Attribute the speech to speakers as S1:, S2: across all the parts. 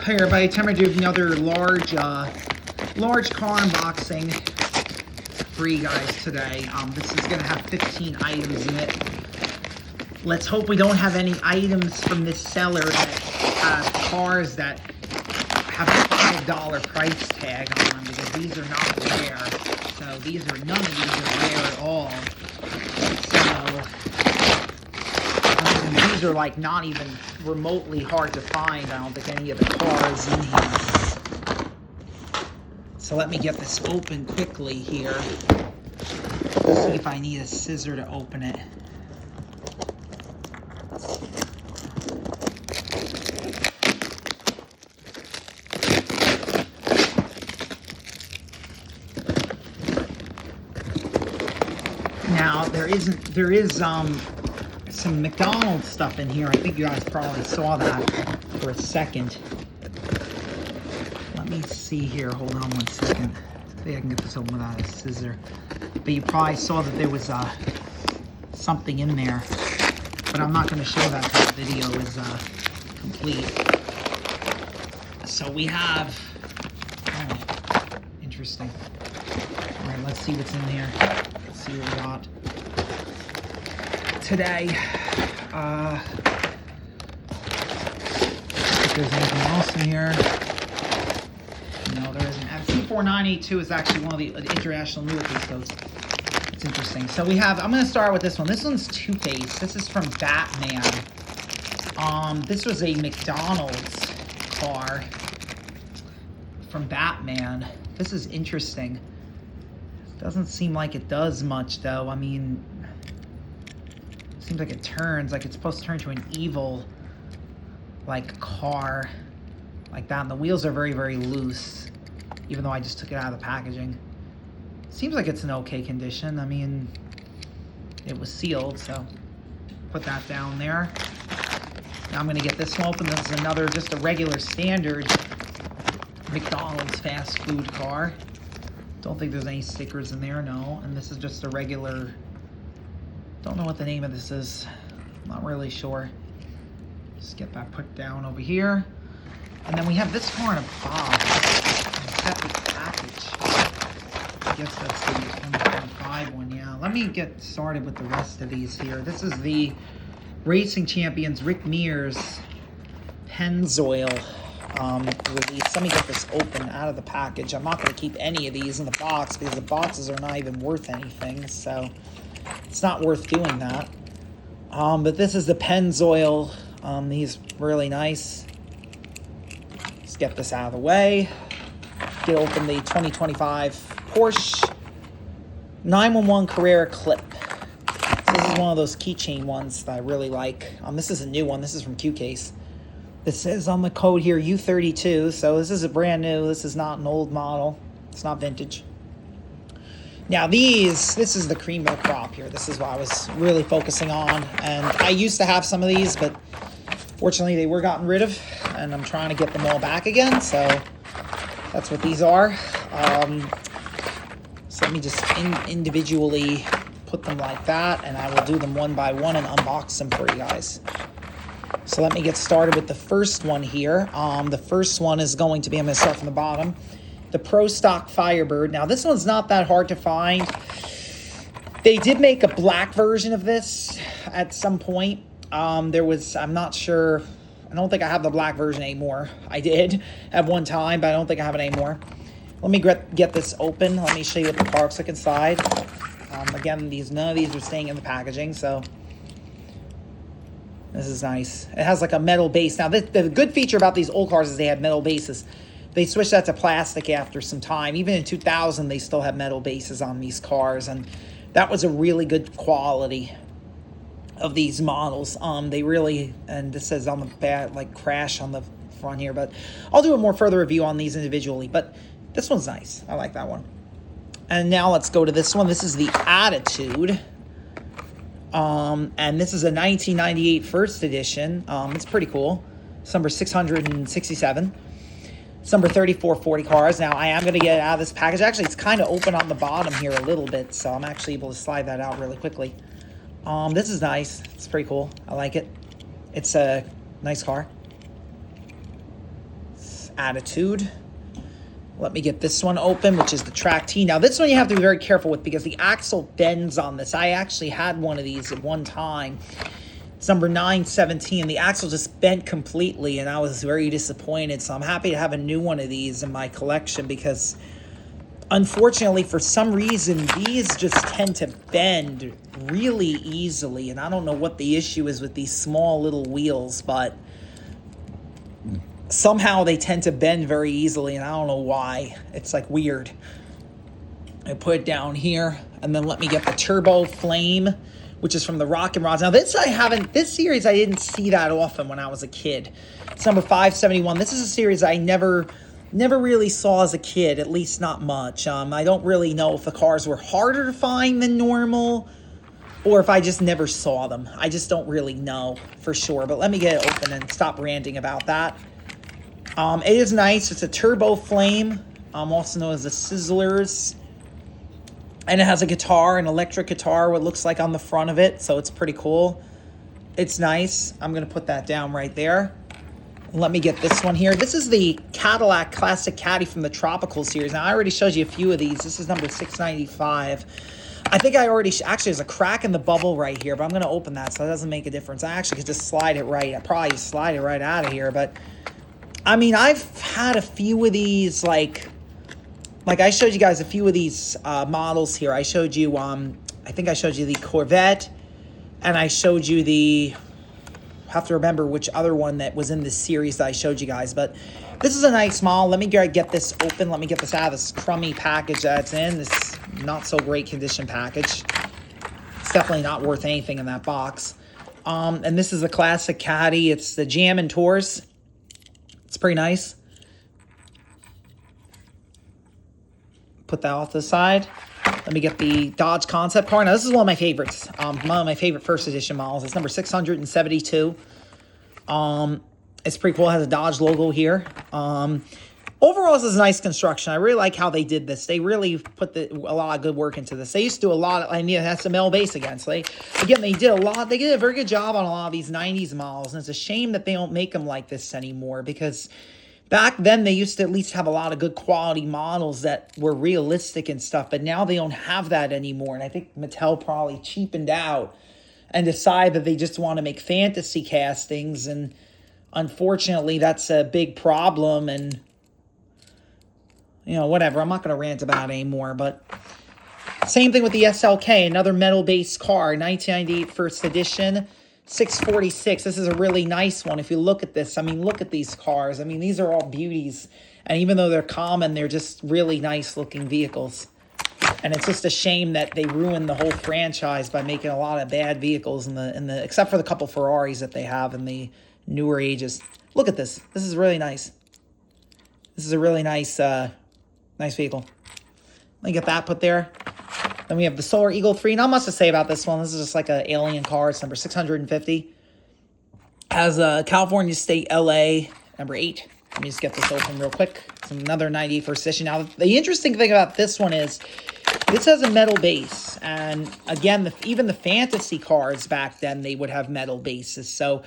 S1: Hey everybody, time to do another large car unboxing for you guys today. This is going to have 15 items in it. Let's hope we don't have any items from this seller that have cars that have a $5 price tag on them, because these are not rare. So none of these are rare at all. These are like not even remotely hard to find. I don't think any of the cars in here. So let me get this open quickly here. Let's see if I need a scissor to open it. Now there is some McDonald's stuff in here. I think you guys probably saw that for a second. Let me see here. Hold on one second. See, I can get this open without a scissor. But you probably saw that there was something in there. But I'm not going to show that until the video is complete. So we have... Oh, interesting. All right, let's see what's in here. Let's see what we got today. If there's anything else in here. No, there isn't. And C4982 is actually one of the international Newark codes. It's interesting. So we have, I'm going to start with this one. This one's Two-Face. This is from Batman. This was a McDonald's car from Batman. This is interesting. Doesn't seem like it does much, though. I mean, seems like it turns, like it's supposed to turn to an evil, like, car, like that. And the wheels are very, very loose, even though I just took it out of the packaging. Seems like it's in okay condition. I mean, it was sealed, so put that down there. Now I'm gonna get this one open. This is another, just a regular standard McDonald's fast food car. Don't think there's any stickers in there, no. And this is just a regular, don't know what the name of this is. Not really sure. Just get that put down over here. And then we have this car in a box. A separate package. I guess that's the 2025 one, yeah. Let me get started with the rest of these here. This is the Racing Champions Rick Mears Pennzoil release. Let me get this open out of the package. I'm not going to keep any of these in the box because the boxes are not even worth anything, so it's not worth doing that. But this is the Pennzoil. These really nice. Let's get this out of the way. Get open the 2025 Porsche 911 Carrera Clip. So this is one of those keychain ones that I really like. This is a new one. This is from Q-Case. This says on the code here U32, so this is a brand new. This is not an old model. It's not vintage. Now this is the cream of the crop here. This is what I was really focusing on. And I used to have some of these, but fortunately they were gotten rid of. And I'm trying to get them all back again, so that's what these are. So let me just individually put them like that, and I will do them one by one and unbox them for you guys. So let me get started with the first one here. The first one is going to be, I'm going to start from the bottom, the Pro Stock Firebird. Now this one's not that hard to find. They did make a black version of this at some point. There was, I'm not sure, I don't think I have the black version anymore. I did at one time, but I don't think I have it anymore. Let me get this open. Let me show you what the car looks like inside. Again, none of these are staying in the packaging, so this is nice. It has like a metal base. Now, the good feature about these old cars is they have metal bases. They switched that to plastic after some time. Even in 2000, they still have metal bases on these cars, and that was a really good quality of these models. They really, and this says on the back, like crash on the front here, but I'll do a more further review on these individually, but this one's nice. I like that one. And now let's go to this one. This is the Attitude. And this is a 1998 first edition. It's pretty cool. It's number 667. It's number 3440 cars. Now, I am going to get it out of this package. Actually, it's kind of open on the bottom here a little bit, so I'm actually able to slide that out really quickly. This is nice. It's pretty cool. I like it. It's a nice car. Attitude. Let me get this one open, which is the Track T. Now, this one you have to be very careful with because the axle bends on this. I actually had one of these at one time. It's number 917. The axle just bent completely, and I was very disappointed. So I'm happy to have a new one of these in my collection because, unfortunately, for some reason, these just tend to bend really easily. And I don't know what the issue is with these small little wheels, but somehow they tend to bend very easily, and I don't know why. It's like weird. I put it down here, and then let me get the Turbo Flame, which is from the Rock and Rods. Now this series I didn't see that often when I was a kid. It's number 571. This is a series I never really saw as a kid, at least not much. I don't really know if the cars were harder to find than normal, or if I just never saw them. I just don't really know for sure, but let me get it open and stop ranting about that. It is nice. It's a Turbo Flame, also known as the Sizzlers. And it has a guitar, an electric guitar, what it looks like on the front of it. So it's pretty cool. It's nice. I'm going to put that down right there. Let me get this one here. This is the Cadillac Classic Caddy from the Tropical series. Now, I already showed you a few of these. This is number 695. I think I already... Actually, there's a crack in the bubble right here, but I'm going to open that, so it doesn't make a difference. I actually could just slide it right. I probably just slide it right out of here, but... I mean, I've had a few of these, like I showed you guys a few of these models here. I showed you, I think I showed you the Corvette, and I showed you the, I have to remember which other one that was in this series that I showed you guys, but this is a nice model. Let me get this open. Let me get this out of this crummy package that it's in, this not so great condition package. It's definitely not worth anything in that box. And this is the Classic Caddy. It's the Jam and Tours. It's pretty nice. Put that off to the side. Let me get the Dodge Concept car. Now, this is one of my favorites. One of my favorite first edition models. It's number 672. It's pretty cool. It has a Dodge logo here. Overall, this is a nice construction. I really like how they did this. They really put a lot of good work into this. They used to do a lot of, I mean, it has some L base again. So they did a very good job on a lot of these 90s models. And it's a shame that they don't make them like this anymore because back then they used to at least have a lot of good quality models that were realistic and stuff. But now they don't have that anymore. And I think Mattel probably cheapened out and decided that they just want to make fantasy castings. And unfortunately, that's a big problem. And you know, whatever. I'm not going to rant about it anymore, but same thing with the SLK, another metal-based car, 1998 first edition, 646. This is a really nice one. If you look at this, I mean, look at these cars. I mean, these are all beauties, and even though they're common, they're just really nice-looking vehicles. And it's just a shame that they ruined the whole franchise by making a lot of bad vehicles in the except for the couple Ferraris that they have in the newer ages. Look at this. This is really nice. This is a really nice nice vehicle. Let me get that put there. Then we have the Solar Eagle 3. Not much to say about this one. This is just like an alien car. It's number 650. Has California State LA, number 8. Let me just get this open real quick. It's another 91st edition. Now, the interesting thing about this one is this has a metal base. And again, even the fantasy cars back then, they would have metal bases. So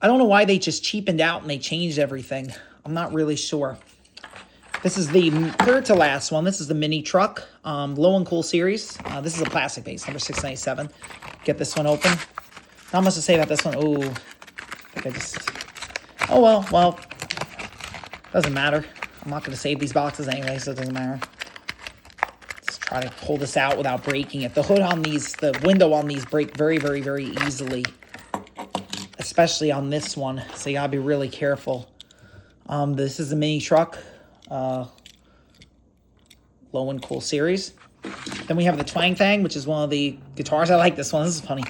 S1: I don't know why they just cheapened out and they changed everything. I'm not really sure. This is the third to last one. This is the mini truck, Low and Cool series. This is a plastic base, number 697. Get this one open. Not much to say about this one. Oh, I think I just... Oh, well, doesn't matter. I'm not going to save these boxes anyway, so it doesn't matter. Let's try to pull this out without breaking it. The hood on these, the window on these break very, very, very easily, especially on this one, so you got to be really careful. This is a mini truck. Low and Cool series. Then we have the Twang Thang, which is one of the guitars. I like this one. This is funny.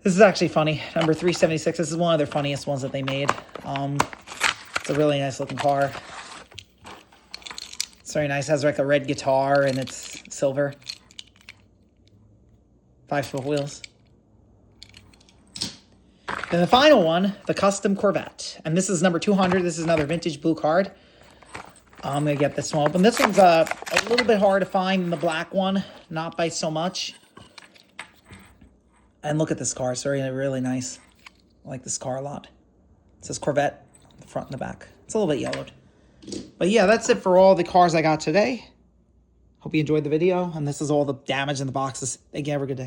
S1: This is actually funny. Number 376. This is one of their funniest ones that they made. It's a really nice looking car. It's very nice. It has like a red guitar and it's silver. 5-spoke wheels. Then the final one, the Custom Corvette. And this is number 200. This is another vintage blue card. I'm going to get this one open. This one's a little bit hard to find than the black one. Not by so much. And look at this car. It's really, really nice. I like this car a lot. It says Corvette, the front and the back. It's a little bit yellowed. But yeah, that's it for all the cars I got today. Hope you enjoyed the video, and this is all the damage in the boxes. Thank you. Have a good day.